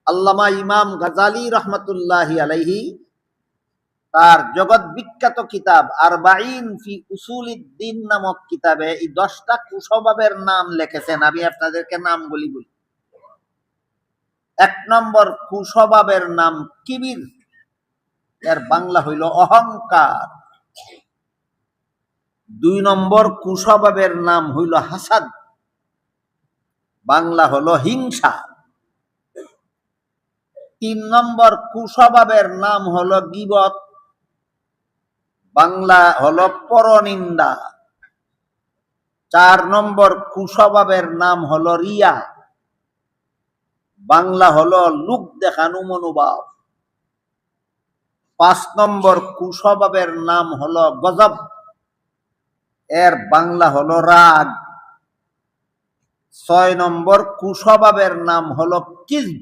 আল্লামা ইমাম গাজালি রহমতুল্লাহি আলাইহি তার জগৎ বিখ্যাত কিতাব আরবাঈন ফি উসুলিদ্দিন নামক কিতাবে এই 10টা কুস্বভাবের নাম লিখেছেন। আমি আপনাদেরকে নামগুলি বলি। 1 নম্বর কুস্বভাবের নাম কিবির, এর বাংলা হইল অহংকার। 2 নম্বর কুস্বভাবের নাম হইল হাসাদ, বাংলা হলো হিংসা। 3 নম্বর কুস্বভাবের নাম হলো গীবত, বাংলা হলো পরনিন্দা। 4 নম্বর কুস্বভাবের নাম হলো রিয়া, বাংলা হলো লোক দেখানো মনোভাব। 5 নম্বর কুস্বভাবের নাম হলো গজব, এর বাংলা হলো রাগ। 6 নম্বর কুস্বভাবের নাম হলো কিজব,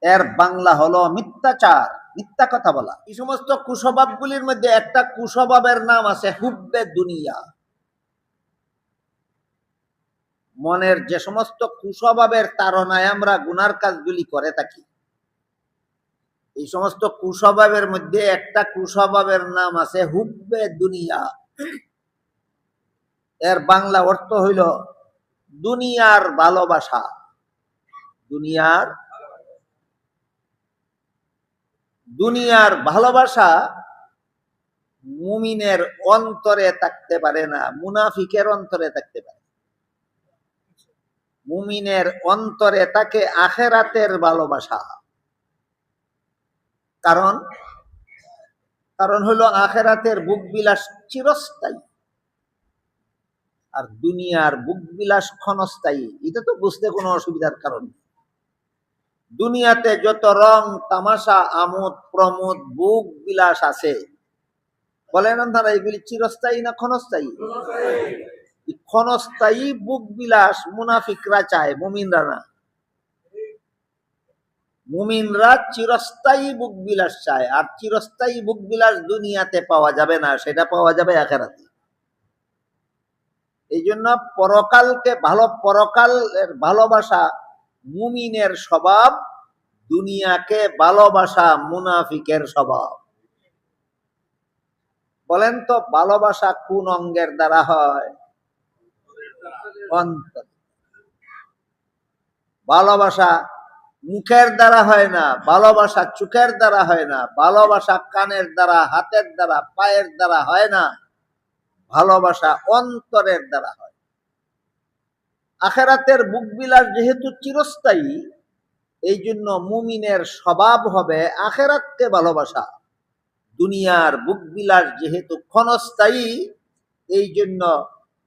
এর বাংলা হলো মিথ্যাচার, মিথ্যা কথা বলা। এই সমস্ত কুস্বভাবগুলির মধ্যে একটা কুস্বভাবের নাম আছে হুব্বে দুনিয়া। মনের যে সমস্ত কুস্বভাবের তাড়নায় আমরা গুনার কাজগুলি করে থাকি, এই সমস্ত কুস্বভাবের মধ্যে একটা কুস্বভাবের নাম আছে হুব্বে দুনিয়া। এর বাংলা অর্থ হইল দুনিয়ার ভালোবাসা। দুনিয়ার ভালোবাসা মুমিনের অন্তরে থাকতে পারে না, মুনাফিকের অন্তরে থাকতে পারে। মুমিনের অন্তরে থাকে আখিরাতের ভালোবাসা। কারণ হলো আখিরাতের বুক বিলাস চিরস্থায়ী, আর দুনিয়ার বুক বিলাস ক্ষণস্থায়ী। এটা তো বুঝতে কোনো অসুবিধার কারণ নেই। দুনিয়াতে যত রং তামাশা আমোদ প্রমোদ বুক বিলাস আছে, বলেন আপনারা এগুলি চিরস্থায়ী না ক্ষণস্থায়ী? ক্ষণস্থায়ী বুক বিলাস মুনাফিকরা চায়, মুমিনরা না। মুমিনরা চিরস্থায়ী বুক বিলাস চায়, আর চিরস্থায়ী বুক বিলাস দুনিয়াতে পাওয়া যাবে না, সেটা পাওয়া যাবে আখিরাতে। এই জন্য পরকালের ভালোবাসা মুমিনের স্বভাব, দুনিয়াকে ভালোবাসা মুনাফিকের স্বভাব। বলেন তো ভালোবাসা কোন অঙ্গের দ্বারা হয়? অন্তর। ভালোবাসা মুখের দ্বারা হয় না, ভালোবাসা চোখের দ্বারা হয় না, ভালোবাসা কানের দ্বারা, হাতের দ্বারা, পায়ের দ্বারা হয় না, ভালোবাসা অন্তরের দ্বারা হয়। আখিরাতের বুক বিলাস যেহেতু চিরস্থায়ী, এই জন্য মুমিনের স্বভাব হবে আখিরাতকে ভালোবাসা। দুনিয়ার বুক বিলাস যেহেতু ক্ষণস্থায়ী, এই জন্য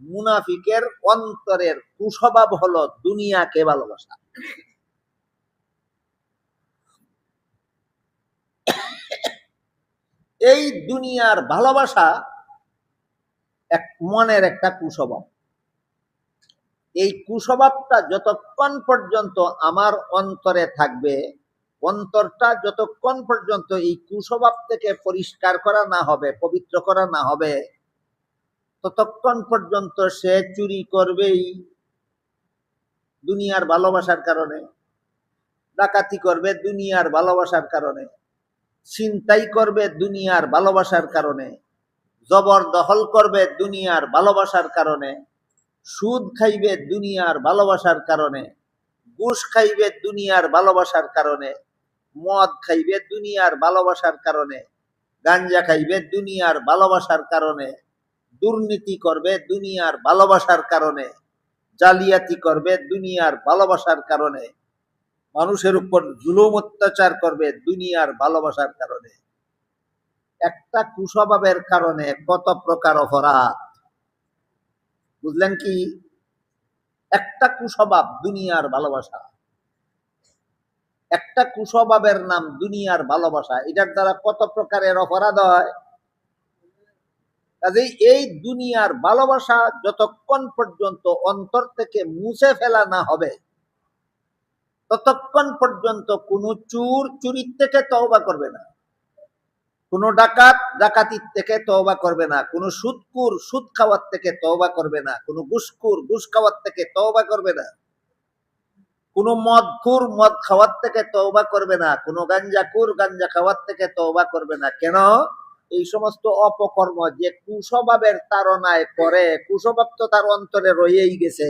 মুনাফিকের অন্তরের কুস্বভাব হলো দুনিয়াকে ভালোবাসা। এই দুনিয়ার ভালোবাসা মনের একটা কুস্বভাব। এই কুস্বভাবটা যতক্ষণ পর্যন্ত আমার অন্তরে থাকবে, অন্তরটা যতক্ষণ পর্যন্ত এই কুস্বভাব থেকে পরিষ্কার করা না হবে, পবিত্র করা না হবে, ততক্ষণ পর্যন্ত সে চুরি করবেই দুনিয়ার ভালোবাসার কারণে, ডাকাতি করবে দুনিয়ার ভালোবাসার কারণে, ছিনতাই করবে দুনিয়ার ভালোবাসার কারণে, জবরদখল করবে দুনিয়ার ভালোবাসার কারণে, সুদ খাইবে দুনিয়ার ভালোবাসার কারণে, ঘুষ খাইবে দুনিয়ার ভালোবাসার কারণে, মদ খাইবে দুনিয়ার ভালোবাসার কারণে, গাঞ্জা খাইবে দুনিয়ার ভালোবাসার কারণে, দুর্নীতি করবে দুনিয়ার ভালোবাসার কারণে, জালিয়াতি করবে দুনিয়ার ভালোবাসার কারণে, মানুষের উপর জুলুম অত্যাচার করবে দুনিয়ার ভালোবাসার কারণে। একটা কুস্বভাবের কারণে কত প্রকার অপরাধ, বুঝলেন কি? একটা কুস্বভাব দুনিয়ার ভালোবাসা, একটা কুস্বভাবের নাম দুনিয়ার ভালোবাসা। এটার দ্বারা কত প্রকারের অপরাধ হয়। কাজেই এই দুনিয়ার ভালোবাসা যতক্ষণ পর্যন্ত অন্তর থেকে মুছে ফেলা না হবে, ততক্ষণ পর্যন্ত কোনো চোর চুরির থেকে তওবা করবে না, কোনো ডাকাত ডাকাতির থেকে তওবা করবে না, কোনো সুদখোর সুদ খাওয়ার থেকে তওবা করবে না, কোনো ঘুষখোর ঘুষ খাওয়ার থেকে তওবা করবে না, কোনো মদখোর মদ খাওয়ার থেকে তওবা করবে না, কোনো গাঞ্জাখোর গাঞ্জা খাওয়ার থেকে তওবা করবে না। কেন? এই সমস্ত অপকর্ম যে কুস্বভাবের তাড়নায় করে, কুস্বভাব তো তার অন্তরে রয়েই গেছে।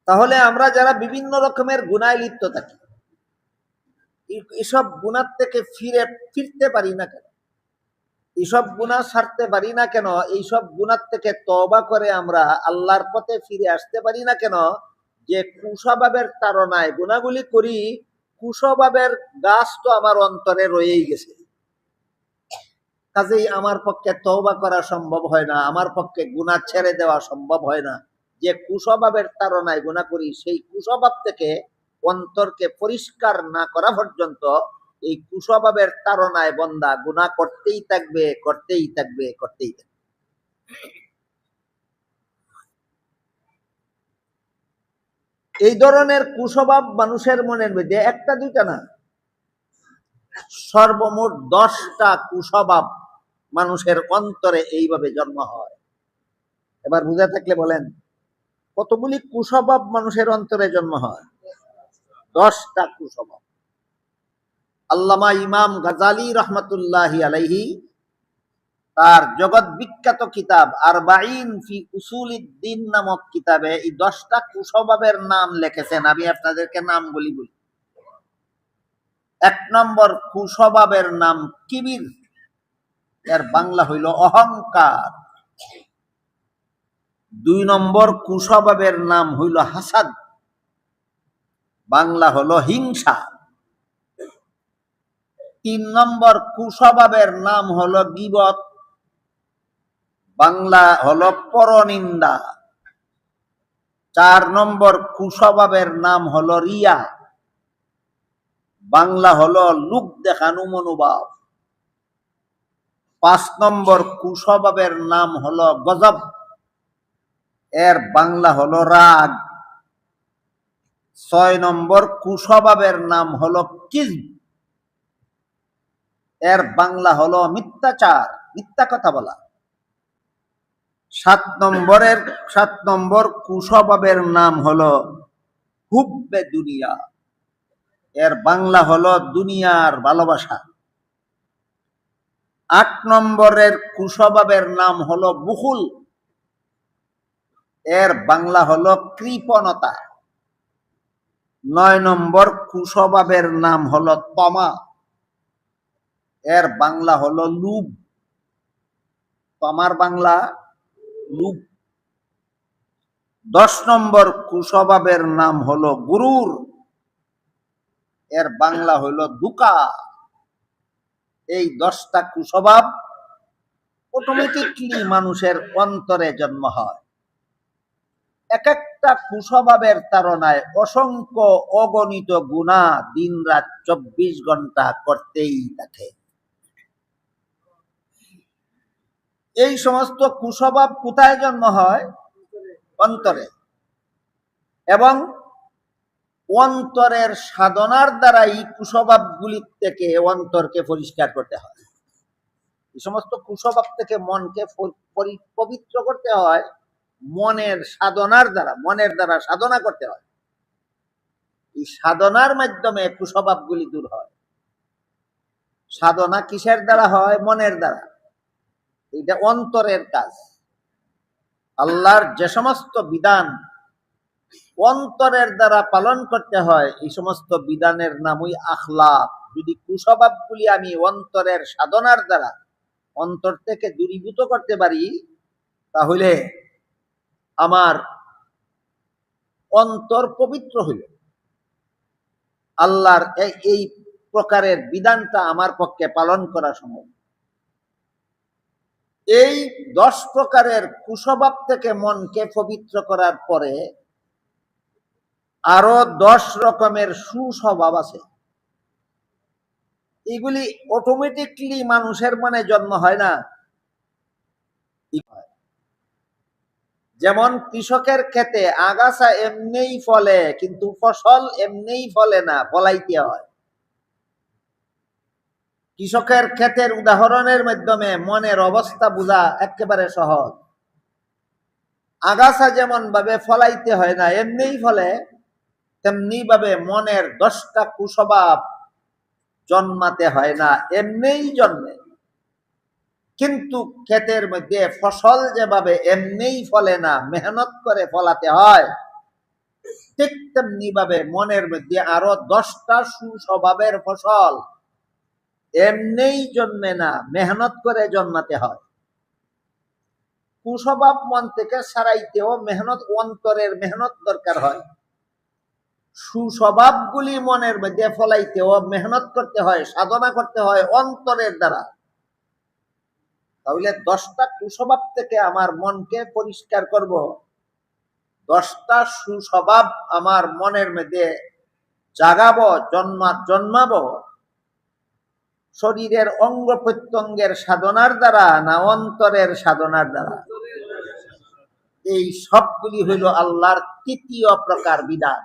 তাহলে আমরা যারা বিভিন্ন রকমের গুনায় লিপ্ত থাকি, এসব গুনার থেকে ফিরতে পারি না কেন? এইসব গুনাহ ছাড়তে পারি না কেন? এইসব গুনার থেকে তওবা করে আমরা আল্লাহর পথে ফিরে আসতে পারি না কেন? যে কুস্বভাবের তাড়নায় গুনাহগুলি করি, কুস্বভাবের গাছ তো আমার অন্তরে রয়েই গেছে। কাজেই আমার পক্ষে তওবা করা সম্ভব হয় না, আমার পক্ষে গুনাহ ছেড়ে দেওয়া সম্ভব হয় না। যে কুস্বভাবের তাড়নায় গুনাহ করি, সেই কুস্বভাব থেকে অন্তরকে পরিষ্কার না করা পর্যন্ত এই কুস্বভাবের তাড়নায় বান্দা গুনাহ করতেই থাকবে, করতেই থাকবে, করতেই থাকবে। এই ধরনের কুস্বভাব মানুষের মনের মধ্যে একটা দুইটা না, সর্বমোট 10টা কুস্বভাব মানুষের অন্তরে এইভাবে জন্ম হয়। এবার বুঝা থাকলে বলেন, কতগুলি কুস্বভাব মানুষের অন্তরে জন্ম হয়? 10টা কুস্বভাব। আল্লামা ইমাম গাজালি রহমতুল্লাহি আলাইহি তার জগৎ বিখ্যাত কিতাব আরবাঈন ফি উসুলিদ্দিন নামক কিতাবে এই 10টা কুস্বভাবের নাম লিখেছেন। আমি আপনাদেরকে নামগুলি বলি। 1 নম্বর কুস্বভাবের নাম কিবির, এর বাংলা হইল অহংকার। 2 নম্বর কুস্বভাবের নাম হইল হাসাদ, বাংলা হলো হিংসা। 3 নম্বর কুস্বভাবের নাম হলো গীবত, বাংলা হলো পরনিন্দা। 4 নম্বর কুস্বভাবের নাম হলো রিয়া, বাংলা হলো লোক দেখানো মনোভাব। 5 নম্বর কুস্বভাবের নাম হলো গজব, এর বাংলা হলো রাগ। 6 নম্বর কুস্বভাবের নাম হলো কিজব, এর বাংলা হলো মিথ্যাচার, মিথ্যা কথা বলা। 7 নম্বর কুস্বভাবের নাম হলো হুব্বে দুনিয়া, এর বাংলা হলো দুনিয়ার ভালোবাসা। 8 নম্বরের কুস্বভাবের নাম হলো বুখুল, এর বাংলা হলো কৃপণতা। 9 নম্বর কুস্বভাবের নাম হলো তমা, এর বাংলা হলো লুভ, তমার বাংলা লুভ। 10 নম্বর কুস্বভাবের নাম হলো গুরুর, এর বাংলা হলো ধোঁকা। এই 10টা কুস্বভাব অটোমেটিকলি মানুষের অন্তরে জন্ম হয়। এক একটা কুস্বভাবের তাড়নায় অসংখ্য অগণিত গুনাহ দিন রাত 24 ঘন্টা করতেই থাকে। এই সমস্ত কুস্বভাব কোথায় জন্ম হয়? অন্তরে। এবং অন্তরের সাধনার দ্বারাই কুস্বভাবগুলির থেকে অন্তরকে পরিষ্কার করতে হয়। এই সমস্ত কুস্বভাব থেকে মনকে পবিত্র করতে হয় মনের সাধনার দ্বারা, মনের দ্বারা সাধনা করতে হয়। এই সাধনার মাধ্যমে কুস্বভাবগুলি দূর হয়। সাধনা কিসের দ্বারা হয়? মনের দ্বারা। এটা অন্তরের কাজ। আল্লাহর যে সমস্ত বিধান অন্তরের দ্বারা পালন করতে হয়, এই সমস্ত বিধানের নামই আখলাক। যদি কুস্বভাবগুলি আমি অন্তরের সাধনার দ্বারা অন্তর থেকে দূরীভূত করতে পারি, তাহলে আমার অন্তর পবিত্র হইল। আল্লাহর এই প্রকারের বিধানটা আমার পক্ষে পালন করা সম্ভব। এই 10 প্রকারের কুস্বভাব থেকে মনকে পবিত্র করার পরে আরো 10 রকমের সুস্বভাব আছে। এগুলি অটোমেটিকলি মানুষের মনে জন্ম হয় না। যেমন কৃষকের ক্ষেতে আগাছা এমনিই ফলে, কিন্তু ফসল এমনিই ফলে না, ফলাইতে হয়। কৃষকের ক্ষেতের উদাহরণের মাধ্যমে মনের অবস্থা বোঝা একেবারে সহজ। আগাছা যেমন ভাবে ফলাইতে হয় না এমনিই ফলে, তেমনি ভাবে মনের 10টা কুস্বভাব জন্মাতে হয় না এমনিই জন্মে। কিন্তু ক্ষেতের মধ্যে ফসল যেভাবে এমনিই ফলে না, মেহনত করে ফলাতে হয়, ঠিক তেমনি ভাবে মনের মধ্যে আরো 10টা সুস্বভাবের ফসল এমনিই জন্মে না, মেহনত করে জন্মাতে হয়। কুস্বভাব মন থেকে সারাইতেও মেহনত, অন্তরের মেহনত দরকার হয়। সুস্বভাবগুলি মনের মধ্যে ফলাইতেও মেহনত করতে হয়, সাধনা করতে হয় অন্তরের দ্বারা। তাহলে 10টা কুস্বভাব থেকে আমার মনকে পরিষ্কার করব, 10টা সুস্বভাব আমার মনের মধ্যে জাগাবো, জন্মাবো শরীরের অঙ্গ প্রত্যঙ্গের সাধনার দ্বারা না অন্তরের সাধনার দ্বারা? এই সবগুলি হইল আল্লাহর তৃতীয় প্রকার বিধান।